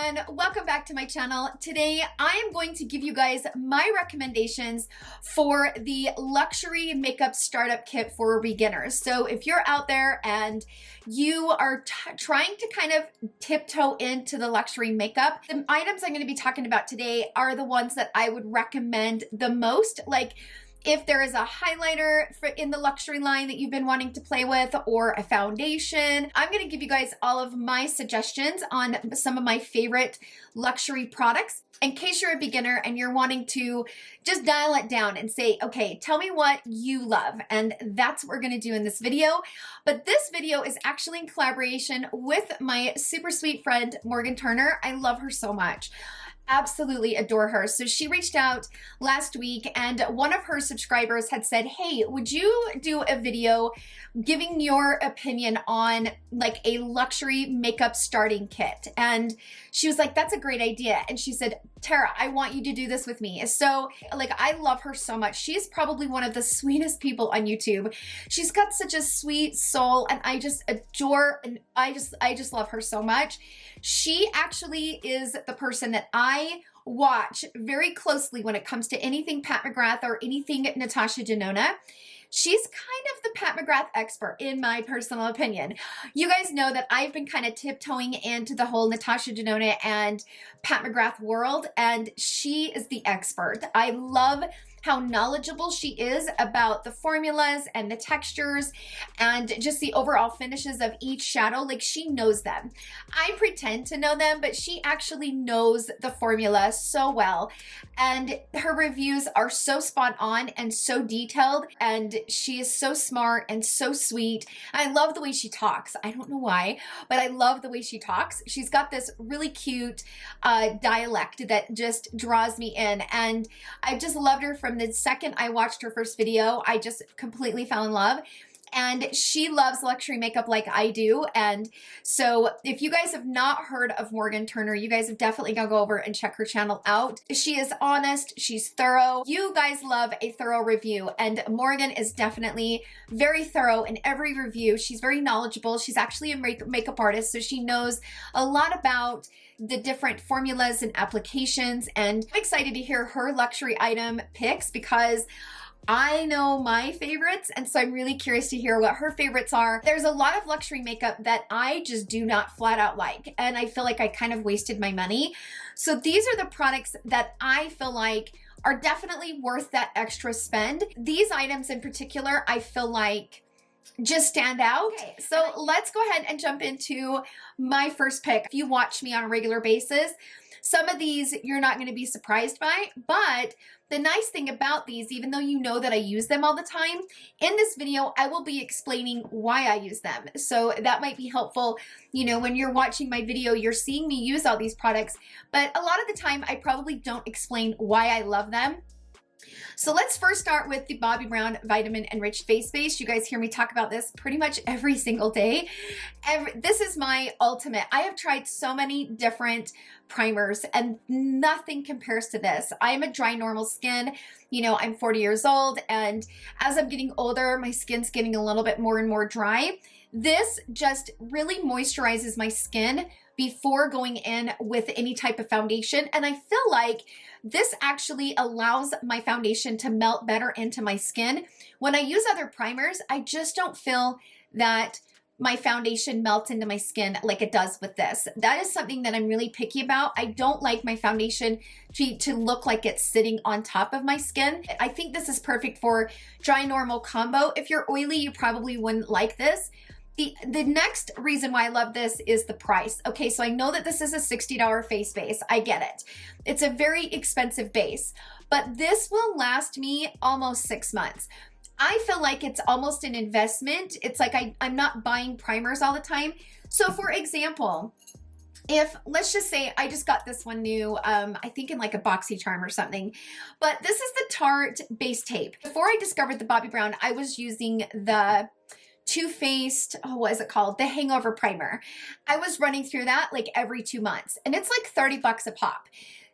everyone, welcome back to my channel. Today I am going to give you guys my recommendations for the luxury makeup startup kit for beginners. So if you're out there and you are trying to kind of tiptoe into the luxury makeup, the items I'm going to be talking about today are the ones that I would recommend the most. Like, if there is a highlighter in the luxury line that you've been wanting to play with, or a foundation, I'm going to give you guys all of my suggestions on some of my favorite luxury products. In case you're a beginner and you're wanting to just dial it down and say, okay, tell me what you love. And that's what we're going to do in this video. But this video is actually in collaboration with my super sweet friend, Morgan Turner. I love her so much. Absolutely adore her. So she reached out last week and one of her subscribers had said, hey, would you do a video giving your opinion on like a luxury makeup starting kit? And she was like, that's a great idea. And she said, Tara, I want you to do this with me. So like, I love her so much. She's probably one of the sweetest people on YouTube. She's got such a sweet soul and I just adore, and I just love her so much. She actually is the person that I watch very closely when it comes to anything Pat McGrath or anything Natasha Denona. She's kind of the Pat McGrath expert, in my personal opinion. You guys know that I've been kind of tiptoeing into the whole Natasha Denona and Pat McGrath world, and she is the expert. I love how knowledgeable she is about the formulas and the textures and just the overall finishes of each shadow. Like, she knows them. I pretend to know them, but she actually knows the formula so well. And her reviews are so spot on and so detailed, and she is so smart and so sweet. I love the way she talks. I don't know why, but I love the way she talks. She's got this really cute dialect that just draws me in, and I just loved her from the second I watched her first video. I just completely fell in love. And she loves luxury makeup like I do. And so if you guys have not heard of Morgan Turner, you guys have definitely got to go over and check her channel out. She is honest. She's thorough. You guys love a thorough review. And Morgan is definitely very thorough in every review. She's very knowledgeable. She's actually a makeup artist, so she knows a lot about the different formulas and applications. And I'm excited to hear her luxury item picks because I know my favorites, and so I'm really curious to hear what her favorites are. There's a lot of luxury makeup that I just do not flat out like, and I feel like I kind of wasted my money. So these are the products that I feel like are definitely worth that extra spend. These items in particular, I feel like just stand out. Okay, so let's go ahead and jump into my first pick. If you watch me on a regular basis, some of these you're not going to be surprised by, but the nice thing about these, even though you know that I use them all the time, in this video, I will be explaining why I use them. So that might be helpful. You know, when you're watching my video, you're seeing me use all these products, but a lot of the time I probably don't explain why I love them. So let's first start with the Bobbi Brown Vitamin Enriched Face Base. You guys hear me talk about this pretty much every single day. This is my ultimate. I have tried so many different primers and nothing compares to this. I am a dry, normal skin. You know, I'm 40 years old, and as I'm getting older, my skin's getting a little bit more and more dry. This just really moisturizes my skin before going in with any type of foundation, and I feel like this actually allows my foundation to melt better into my skin. When I use other primers, I just don't feel that my foundation melts into my skin like it does with this. That is something that I'm really picky about. I don't like my foundation to look like it's sitting on top of my skin. I think this is perfect for dry normal combo. If you're oily, you probably wouldn't like this. The next reason why I love this is the price. Okay, so I know that this is a $60 face base. I get it. It's a very expensive base, but this will last me almost 6 months. I feel like it's almost an investment. It's like I'm not buying primers all the time. So for example, if let's just say I just got this one new, I think in like a BoxyCharm or something, but this is the Tarte base tape. Before I discovered the Bobbi Brown, I was using the Too Faced, what is it called? The Hangover Primer. I was running through that like every 2 months, and it's like 30 bucks a pop.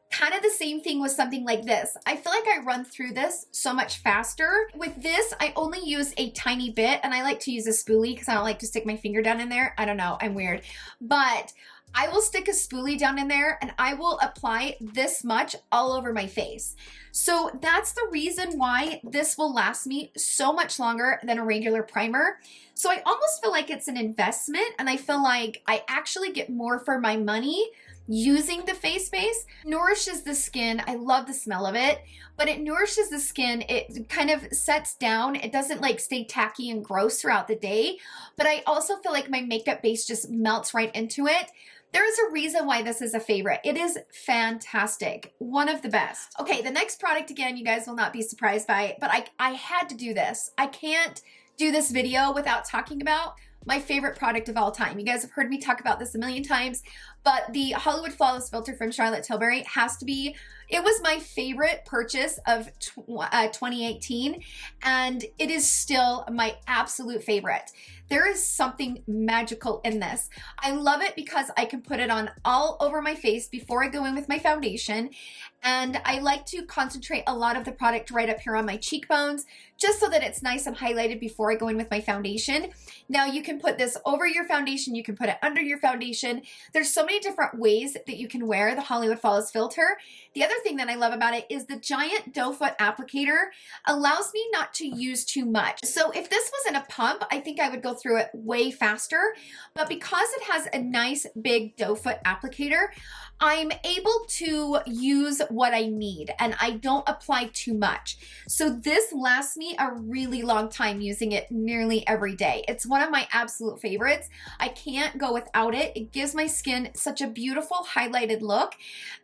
Kind of the same thing with something like this. I feel like I run through this so much faster. With this, I only use a tiny bit, and I like to use a spoolie because I don't like to stick my finger down in there. I don't know, I'm weird. But I will stick a spoolie down in there and I will apply this much all over my face. So that's the reason why this will last me so much longer than a regular primer. So I almost feel like it's an investment, and I feel like I actually get more for my money using the face base. Nourishes the skin. I love the smell of it, but it nourishes the skin. It kind of sets down. It doesn't like stay tacky and gross throughout the day, but I also feel like my makeup base just melts right into it. There is a reason why this is a favorite. It is fantastic. One of the best. Okay, the next product, again, you guys will not be surprised by it, but I had to do this. I can't do this video without talking about my favorite product of all time. You guys have heard me talk about this a million times, but the Hollywood Flawless Filter from Charlotte Tilbury has to be, it was my favorite purchase of 2018, and it is still my absolute favorite. There is something magical in this. I love it because I can put it on all over my face before I go in with my foundation, and I like to concentrate a lot of the product right up here on my cheekbones, just so that it's nice and highlighted before I go in with my foundation. Now you can put this over your foundation, you can put it under your foundation. There's so many different ways that you can wear the Hollywood Flawless filter. The other thing that I love about it is the giant doe foot applicator allows me not to use too much. So if this was in a pump, I think I would go through it way faster, but because it has a nice big doe foot applicator, I'm able to use what I need and I don't apply too much. So this lasts me a really long time using it nearly every day. It's one of my absolute favorites. I can't go without it. It gives my skin such a beautiful highlighted look,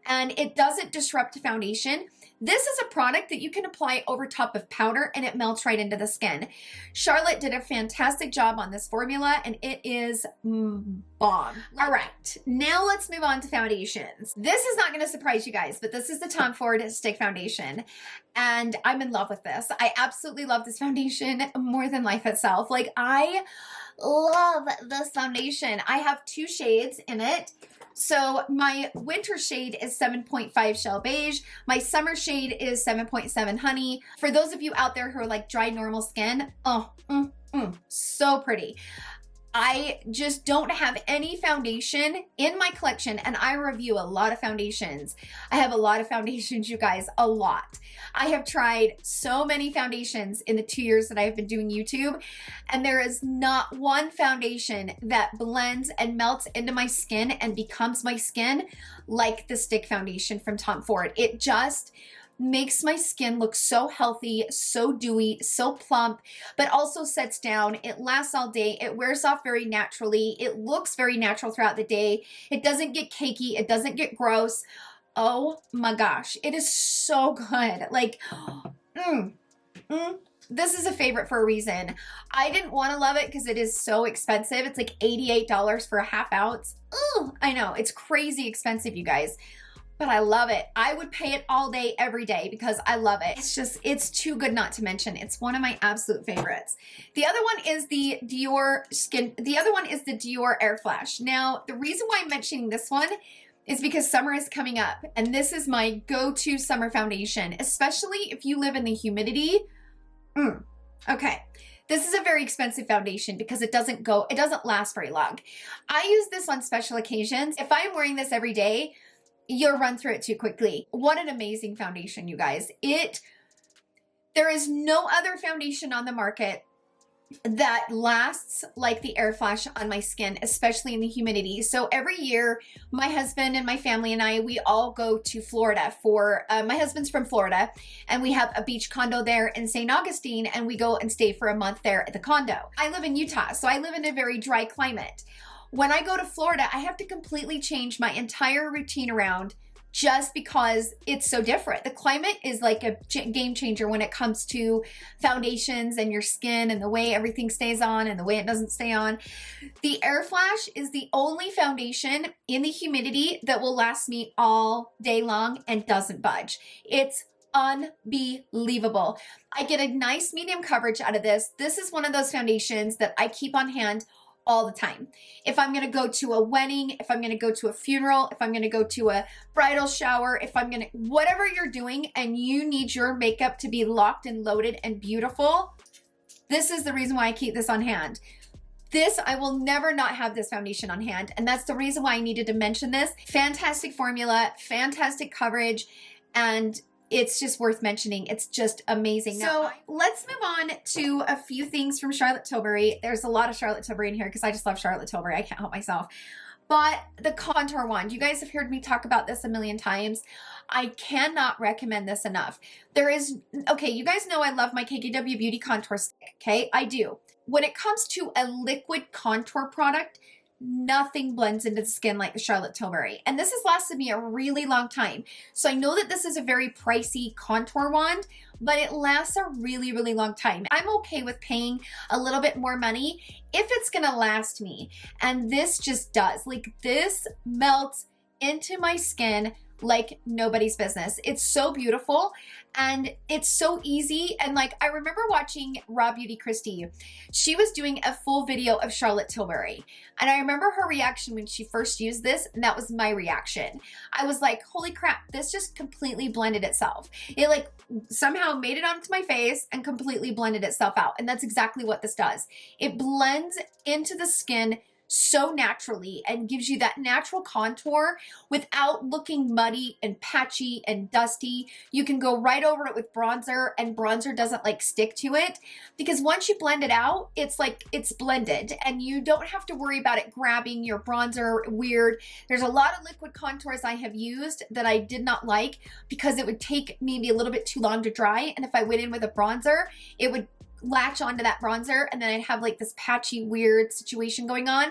and it doesn't disrupt foundation. This is a product that you can apply over top of powder and it melts right into the skin. Charlotte did a fantastic job on this formula and it is bomb. All right, now let's move on to foundations. This is not going to surprise you guys, but this is the Tom Ford Stick Foundation and I'm in love with this. I absolutely love this foundation more than life itself. Like, I love this foundation. I have two shades in it. So my winter shade is 7.5 Shell Beige. My summer shade is 7.7 Honey. For those of you out there who are like dry, normal skin, so pretty. I just don't have any foundation in my collection, and I review a lot of foundations. I have a lot of foundations, you guys, a lot. I have tried so many foundations in the 2 years that I've been doing YouTube, and there is not one foundation that blends and melts into my skin and becomes my skin like the Stick Foundation from Tom Ford. It just makes my skin look so healthy, so dewy, so plump, but also sets down. It lasts all day. It wears off very naturally. It looks very natural throughout the day. It doesn't get cakey. It doesn't get gross. Oh my gosh, it is so good. Like, this is a favorite for a reason. I didn't want to love it because it is so expensive. It's like $88 for a half ounce. I know, it's crazy expensive, you guys. But I love it. I would pay it all day, every day because I love it. It's just, it's too good not to mention. It's one of my absolute favorites. The other one is the DIOR AirFlash. Now, the reason why I'm mentioning this one is because summer is coming up and this is my go-to summer foundation, especially if you live in the humidity. Okay. This is a very expensive foundation because it doesn't last very long. I use this on special occasions. If I'm wearing this every day, you'll run through it too quickly. What an amazing foundation, you guys. There is no other foundation on the market that lasts like the AirFlash on my skin, especially in the humidity. So every year, my husband and my family and I, we all go to Florida for, my husband's from Florida, and we have a beach condo there in St. Augustine, and we go and stay for a month there at the condo. I live in Utah, so I live in a very dry climate. When I go to Florida, I have to completely change my entire routine around just because it's so different. The climate is like a game changer when it comes to foundations and your skin and the way everything stays on and the way it doesn't stay on. The AirFlash is the only foundation in the humidity that will last me all day long and doesn't budge. It's unbelievable. I get a nice medium coverage out of this. This is one of those foundations that I keep on hand all the time. If I'm gonna go to a wedding, if I'm gonna go to a funeral, if I'm gonna go to a bridal shower, if I'm gonna, whatever you're doing and you need your makeup to be locked and loaded and beautiful, this is the reason why I keep this on hand. This, I will never not have this foundation on hand. And that's the reason why I needed to mention this. Fantastic formula, fantastic coverage, and it's just worth mentioning. It's just amazing. So let's move on to a few things from Charlotte Tilbury. There's a lot of Charlotte Tilbury in here because I just love Charlotte Tilbury. I can't help myself. But the contour wand, you guys have heard me talk about this a million times. I cannot recommend this enough. There is, okay, you guys know I love my KKW Beauty Contour Stick, okay? I do. When it comes to a liquid contour product, nothing blends into the skin like the Charlotte Tilbury. And this has lasted me a really long time. So I know that this is a very pricey contour wand, but it lasts a really, really long time. I'm okay with paying a little bit more money if it's gonna last me. And this just does. Like, this melts into my skin like nobody's business. It's so beautiful and it's so easy. And like, I remember watching Raw Beauty Christie. She was doing a full video of Charlotte Tilbury. And I remember her reaction when she first used this, and that was my reaction. I was like, holy crap, this just completely blended itself. It like somehow made it onto my face and completely blended itself out. And that's exactly what this does. It blends into the skin so naturally and gives you that natural contour without looking muddy and patchy and dusty. You can go right over it with bronzer, and bronzer doesn't like stick to it, because once you blend it out, it's like it's blended and you don't have to worry about it grabbing your bronzer weird. There's a lot of liquid contours I have used that I did not like because it would take maybe a little bit too long to dry, and if I went in with a bronzer, it would latch onto that bronzer and then I'd have like this patchy weird situation going on.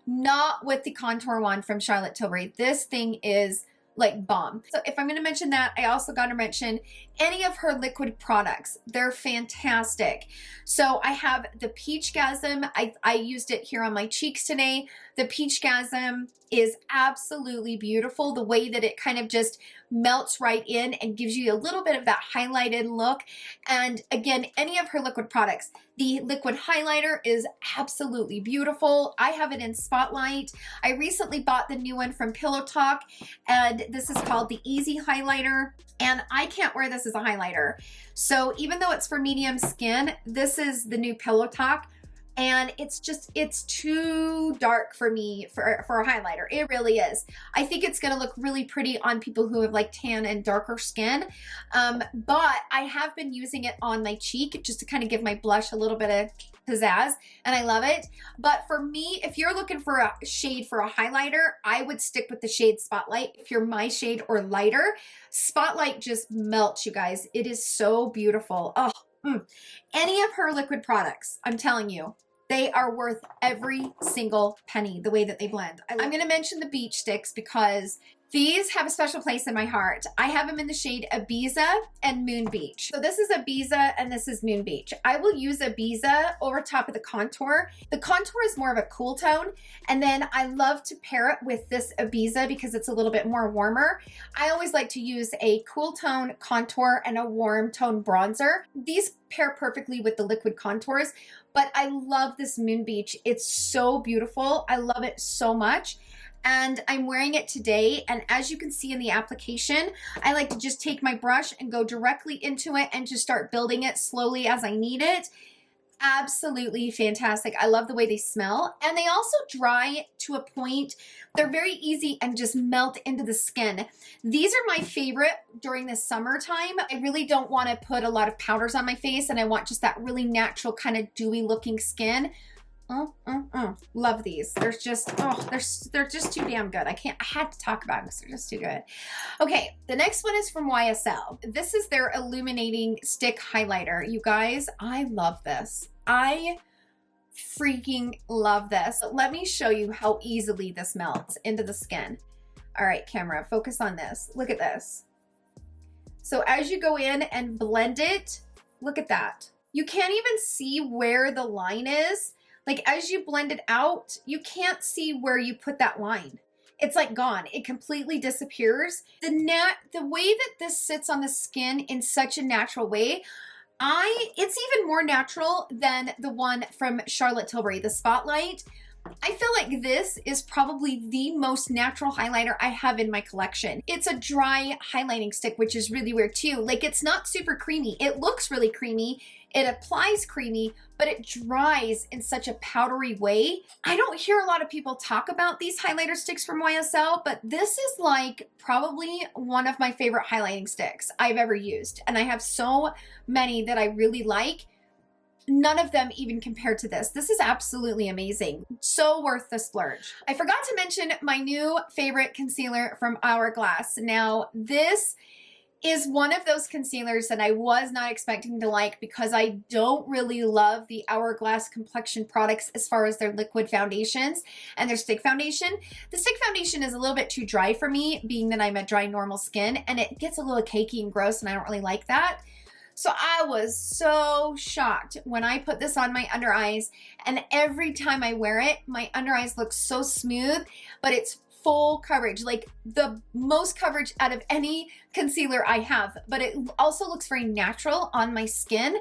Not with the contour wand from Charlotte Tilbury. This thing is like bomb. So if I'm going to mention that, I also got to mention any of her liquid products. They're fantastic. So I have the Peachgasm. I used it here on my cheeks today. The Peachgasm is absolutely beautiful. The way that it kind of just melts right in and gives you a little bit of that highlighted look. And again, any of her liquid products. The liquid highlighter is absolutely beautiful. I have it in Spotlight. I recently bought the new one from Pillow Talk, and this is called the Easy Highlighter. And I can't wear this as a highlighter. So even though it's for medium skin, this is the new Pillow Talk. And it's just, it's too dark for me for a highlighter. It really is. I think it's going to look really pretty on people who have like tan and darker skin. But I have been using it on my cheek just to kind of give my blush a little bit of pizzazz, and I love it. But for me, if you're looking for a shade for a highlighter, I would stick with the shade Spotlight. If you're my shade or lighter, Spotlight just melts, you guys. It is so beautiful. Oh. Any of her liquid products, I'm telling you, they are worth every single penny, the way that they blend. I'm going to mention the beach sticks because these have a special place in my heart. I have them in the shade Ibiza and Moon Beach. So this is Ibiza and this is Moon Beach. I will use Ibiza over top of the contour. The contour is more of a cool tone, and then I love to pair it with this Ibiza because it's a little bit more warmer. I always like to use a cool tone contour and a warm tone bronzer. These pair perfectly with the liquid contours, but I love this Moon Beach. It's so beautiful. I love it so much. And I'm wearing it today, and as you can see in the application, I like to just take my brush and go directly into it and just start building it slowly as I need it. Absolutely fantastic. I love the way they smell, and they also dry to a point. They're very easy and just melt into the skin. These are my favorite during the summertime. I really don't want to put a lot of powders on my face, and I want just that really natural kind of dewy looking skin. Love these. They're just, oh, they're just too damn good. I had to talk about them because they're just too good. Okay, the next one is from YSL. This is their illuminating stick highlighter. You guys, I love this. I freaking love this. Let me show you how easily this melts into the skin. All right, camera, focus on this. Look at this. So as you go in and blend it, look at that. You can't even see where the line is. Like as you blend it out, you can't see where you put that line. It's like gone. It completely disappears. The way that this sits on the skin in such a natural way, it's even more natural than the one from Charlotte Tilbury, the Spotlight. I feel like this is probably the most natural highlighter I have in my collection. It's a dry highlighting stick, which is really weird too. Like, it's not super creamy. It looks really creamy. It applies creamy, but it dries in such a powdery way. I don't hear a lot of people talk about these highlighter sticks from YSL, but this is like probably one of my favorite highlighting sticks I've ever used. And I have so many that I really like. None of them even compare to this. This is absolutely amazing. So worth the splurge. I forgot to mention my new favorite concealer from Hourglass. Now, this is one of those concealers that I was not expecting to like because I don't really love the Hourglass complexion products as far as their liquid foundations and their stick foundation. The stick foundation is a little bit too dry for me, being that I'm a dry normal skin, and it gets a little cakey and gross, and I don't really like that. So I was so shocked when I put this on my under eyes, and every time I wear it, my under eyes look so smooth, but it's full coverage, like the most coverage out of any concealer I have, but it also looks very natural on my skin.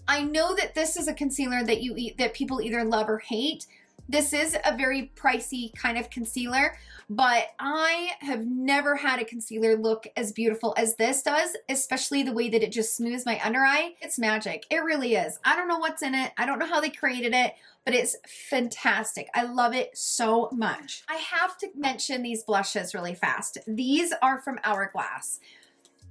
I know that this is a concealer that people either love or hate. This is a very pricey kind of concealer, but I have never had a concealer look as beautiful as this does, especially the way that it just smooths my under eye. It's magic. It really is. I don't know what's in it. I don't know how they created it, but it's fantastic. I love it so much. I have to mention these blushes really fast. These are from Hourglass.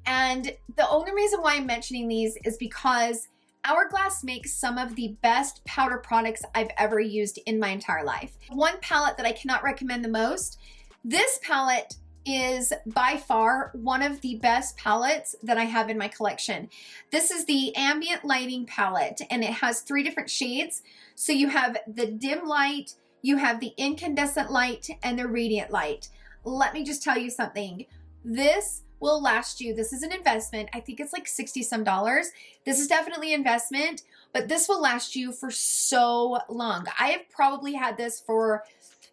And the only reason why I'm mentioning these is because Hourglass makes some of the best powder products I've ever used in my entire life. One palette that I cannot recommend the most, this palette is by far one of the best palettes that I have in my collection. This is the Ambient Lighting palette, and it has 3 different shades. So you have the dim light, you have the incandescent light, and the radiant light. Let me just tell you something. This will last you. This is an investment. I think it's like 60 some dollars. This is definitely an investment, but this will last you for so long. I have probably had this for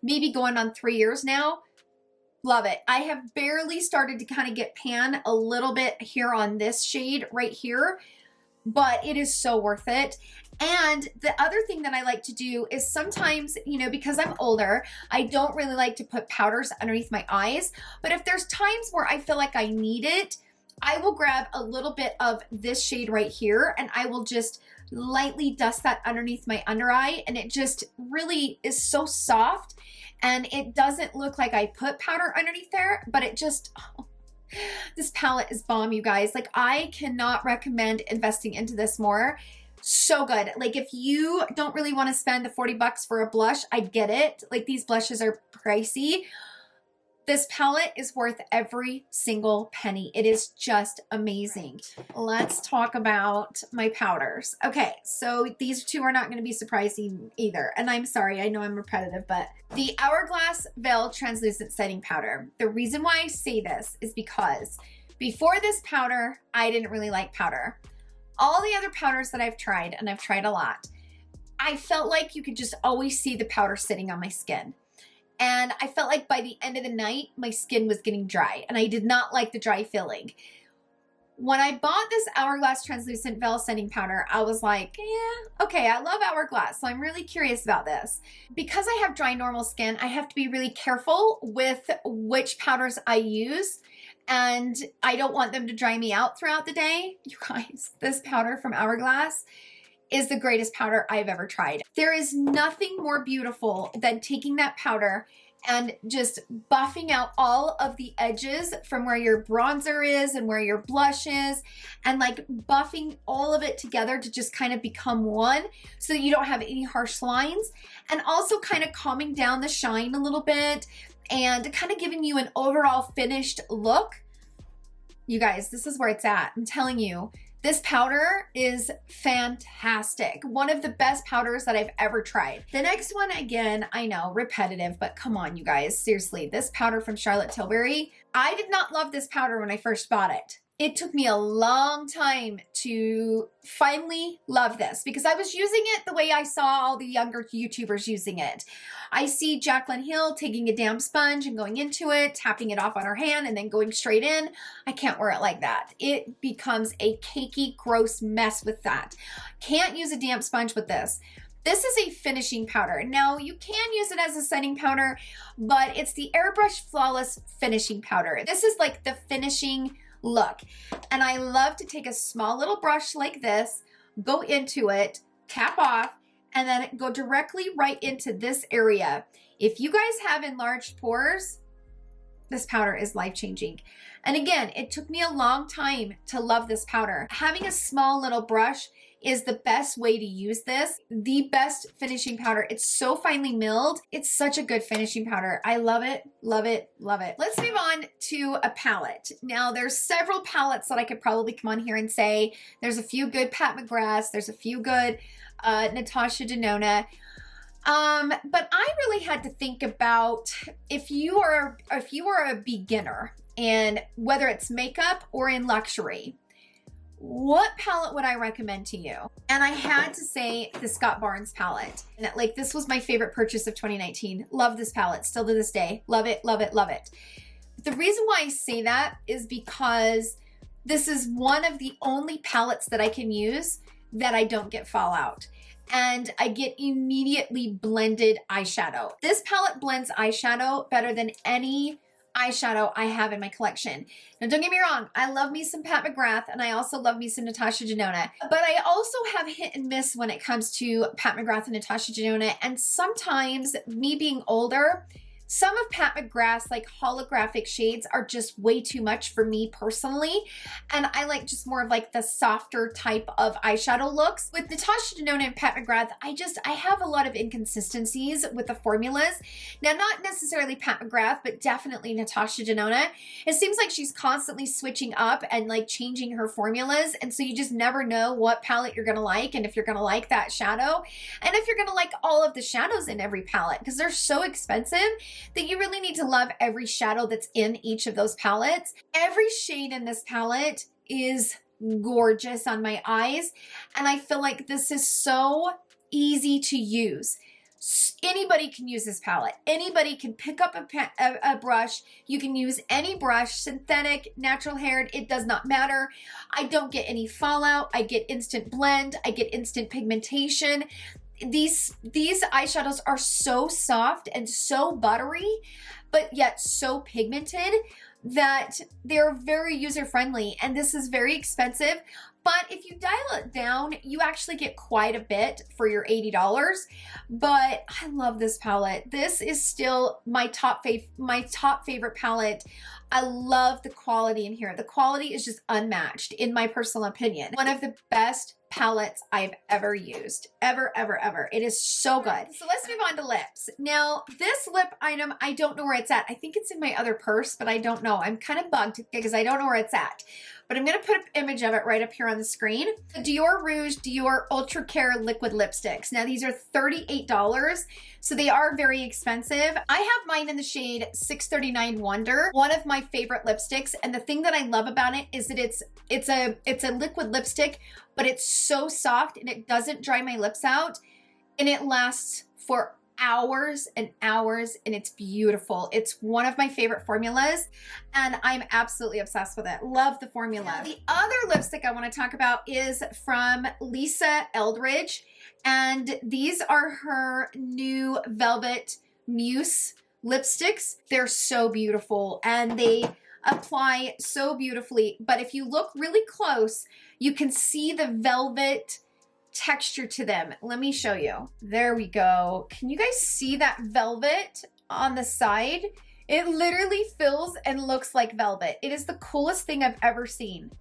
maybe going on 3 years now. Love it. I have barely started to kind of get pan a little bit here on this shade right here, but it is so worth it. And the other thing that I like to do is sometimes, you know, because I'm older, I don't really like to put powders underneath my eyes. But if there's times where I feel like I need it, I will grab a little bit of this shade right here, and I will just lightly dust that underneath my under eye. And it just really is so soft, and it doesn't look like I put powder underneath there, but it just, oh, this palette is bomb, you guys. Like, I cannot recommend investing into this more. So good. Like, if you don't really want to spend the 40 bucks for a blush, I get it. Like, these blushes are pricey. This palette is worth every single penny. It is just amazing. Let's talk about my powders. Okay, so these 2 are not going to be surprising either. And I'm sorry, I know I'm repetitive, but the Hourglass Veil Translucent Setting Powder. The reason why I say this is because before this powder, I didn't really like powder. All the other powders that I've tried, and I've tried a lot, I felt like you could just always see the powder sitting on my skin. And I felt like by the end of the night, my skin was getting dry, and I did not like the dry feeling. When I bought this Hourglass Translucent Veil Setting Powder, I was like, yeah, okay, I love Hourglass, so I'm really curious about this. Because I have dry normal skin, I have to be really careful with which powders I use, and I don't want them to dry me out throughout the day. You guys, this powder from Hourglass is the greatest powder I've ever tried. There is nothing more beautiful than taking that powder and just buffing out all of the edges from where your bronzer is and where your blush is, and like buffing all of it together to just kind of become one so that you don't have any harsh lines, and also kind of calming down the shine a little bit and kind of giving you an overall finished look. You guys, this is where it's at. I'm telling you, this powder is fantastic. One of the best powders that I've ever tried. The next one, again, I know, repetitive, but come on, you guys. Seriously, this powder from Charlotte Tilbury. I did not love this powder when I first bought it. It took me a long time to finally love this because I was using it the way I saw all the younger YouTubers using it. I see Jaclyn Hill taking a damp sponge and going into it, tapping it off on her hand, and then going straight in. I can't wear it like that. It becomes a cakey, gross mess with that. Can't use a damp sponge with this. This is a finishing powder. Now, you can use it as a setting powder, but it's the Airbrush Flawless Finishing Powder. This is like the finishing look. And I love to take a small little brush like this, go into it, cap off, and then go directly right into this area. If you guys have enlarged pores, this powder is life-changing. And again, it took me a long time to love this powder. Having a small little brush is the best way to use this. The best finishing powder. It's so finely milled. It's such a good finishing powder. I love it, love it, love it. Let's move on to a palette. Now, there's several palettes that I could probably come on here and say. There's a few good Pat McGraths. There's a few good Natasha Denona. But I really had to think about if you are a beginner, and whether it's makeup or in luxury, what palette would I recommend to you? And I had to say the Scott Barnes palette. And like, this was my favorite purchase of 2019. Love this palette still to this day. Love it, love it, love it. The reason why I say that is because this is one of the only palettes that I can use that I don't get fallout. And I get immediately blended eyeshadow. This palette blends eyeshadow better than any eyeshadow I have in my collection. Now, don't get me wrong, I love me some Pat McGrath, and I also love me some Natasha Denona, but I also have hit and miss when it comes to Pat McGrath and Natasha Denona, and sometimes, me being older, some of Pat McGrath's like holographic shades are just way too much for me personally. And I like just more of like the softer type of eyeshadow looks. With Natasha Denona and Pat McGrath, I have a lot of inconsistencies with the formulas. Now, not necessarily Pat McGrath, but definitely Natasha Denona. It seems like she's constantly switching up and like changing her formulas. And so you just never know what palette you're gonna like, and if you're gonna like that shadow, and if you're gonna like all of the shadows in every palette, because they're so expensive that you really need to love every shadow that's in each of those palettes. Every shade in this palette is gorgeous on my eyes, and I feel like this is so easy to use. Anybody can use this palette. Anybody can pick up a brush. You can use any brush, synthetic, natural haired, it does not matter. I don't get any fallout. I get instant blend. I get instant pigmentation. These eyeshadows are so soft and so buttery, but yet so pigmented that they're very user-friendly, and this is very expensive. But if you dial it down, you actually get quite a bit for your $80. But I love this palette. This is still my top favorite palette. I love the quality in here. The quality is just unmatched, in my personal opinion. One of the best palettes I've ever used. Ever, ever, ever. It is so good. So let's move on to lips. Now, this lip item, I don't know where it's at. I think it's in my other purse, but I don't know. I'm kind of bugged because I don't know where it's at. But I'm going to put an image of it right up here on the screen. The DIOR Rouge DIOR Ultra Care Liquid Lipsticks. Now, these are $38, so they are very expensive. I have mine in the shade 639 Wonder, one of my favorite lipsticks. And the thing that I love about it is that it's a liquid lipstick, but it's so soft and it doesn't dry my lips out, and it lasts for hours and hours, and it's beautiful. It's one of my favorite formulas, and I'm absolutely obsessed with it. Love the formula. Now, the other lipstick I want to talk about is from Lisa Eldridge, and these are her new Velvet Mousse lipsticks. They're so beautiful, and they apply so beautifully, but if you look really close, you can see the velvet texture to them. Let me show you. There we go. Can you guys see that velvet on the side? It literally feels and looks like velvet. It is the coolest thing I've ever seen.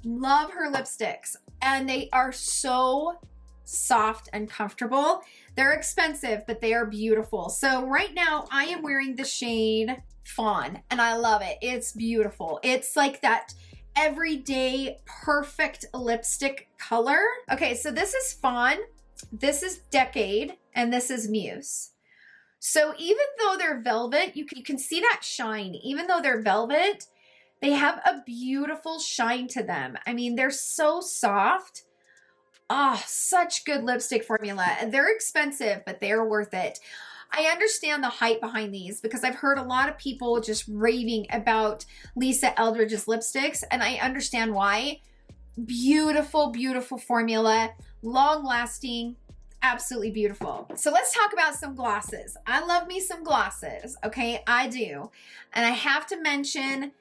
Love her lipsticks, and they are so soft and comfortable. They're expensive, but they are beautiful. So right now I am wearing the shade Fawn, and I love it. It's beautiful. It's like that everyday perfect lipstick color. Okay, so this is Fawn, this is Decade, and this is Muse. So even though they're velvet, you can see that shine. Even though they're velvet, they have a beautiful shine to them. I mean, they're so soft. Oh, such good lipstick formula. And they're expensive, but they're worth it. I understand the hype behind these because I've heard a lot of people just raving about Lisa Eldridge's lipsticks, and I understand why. Beautiful, beautiful formula, long lasting, absolutely beautiful. So let's talk about some glosses. I love me some glosses, okay? I do. And I have to mention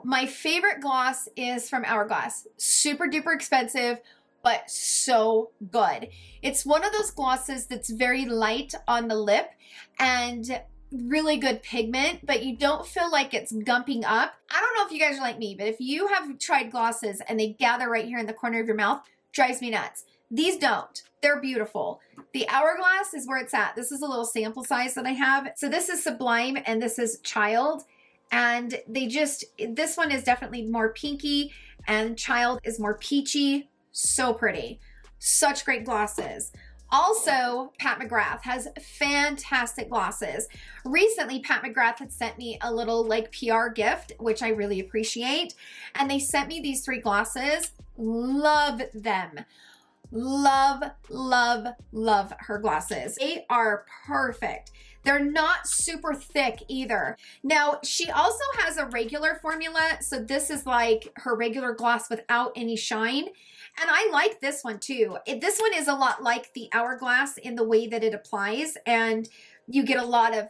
my favorite gloss is from Hourglass. Super duper expensive, but so good. It's one of those glosses that's very light on the lip and really good pigment, but you don't feel like it's gumping up. I don't know if you guys are like me, but if you have tried glosses and they gather right here in the corner of your mouth, drives me nuts. These don't. They're beautiful. The Hourglass is where it's at. This is a little sample size that I have. So this is Sublime and this is Child. And they just, this one is definitely more pinky and Child is more peachy. So pretty. Such great glosses. Also, Pat McGrath has fantastic glosses. Recently, Pat McGrath had sent me a little like PR gift, which I really appreciate. And they sent me these 3 glosses. Love them. Love, love, love her glosses. They are perfect. They're not super thick either. Now, she also has a regular formula. So this is like her regular gloss without any shine. And I like this one too. This one is a lot like the Hourglass in the way that it applies. And you get a lot of,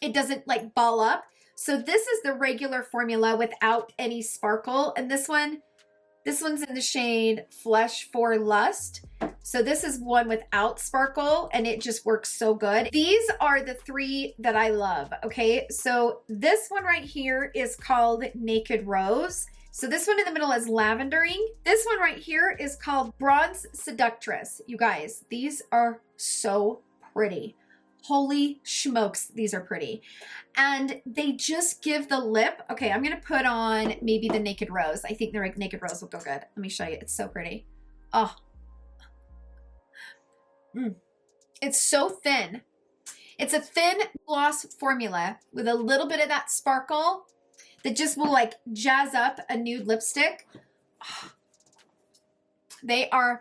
it doesn't like ball up. So this is the regular formula without any sparkle. And this one's in the shade Flesh for Lust. So this is one without sparkle and it just works so good. These are the 3 that I love, okay? So this one right here is called Naked Rose. So this one in the middle is Lavendering. This one right here is called Bronze Seductress. You guys, these are so pretty. Holy smokes, these are pretty. And they just give the lip. Okay, I'm gonna put on maybe the Naked Rose. I think the Naked Rose will go good. Let me show you, it's so pretty. Oh. It's so thin. It's a thin gloss formula with a little bit of that sparkle that just will like jazz up a nude lipstick. Oh. They are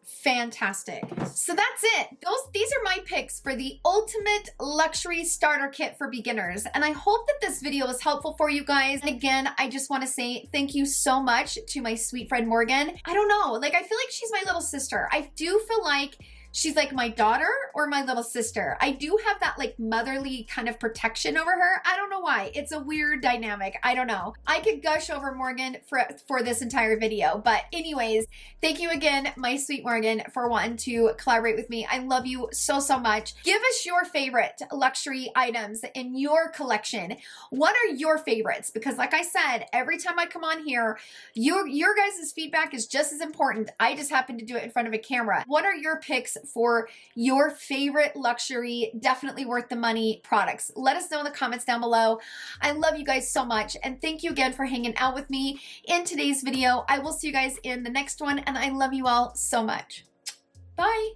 fantastic. So that's it. These are my picks for the ultimate luxury starter kit for beginners. And I hope that this video was helpful for you guys. And again, I just want to say thank you so much to my sweet friend Morgan. I don't know, like I feel like she's my little sister. I do feel like she's like my daughter or my little sister. I do have that like motherly kind of protection over her. I don't know why. It's a weird dynamic. I don't know. I could gush over Morgan for this entire video. But anyways, thank you again, my sweet Morgan, for wanting to collaborate with me. I love you so, so much. Give us your favorite luxury items in your collection. What are your favorites? Because like I said, every time I come on here, your guys' feedback is just as important. I just happen to do it in front of a camera. What are your picks for your favorite luxury, definitely worth the money products? Let us know in the comments down below. I love you guys so much, and thank you again for hanging out with me in today's video. I will see you guys in the next one, and I love you all so much. Bye.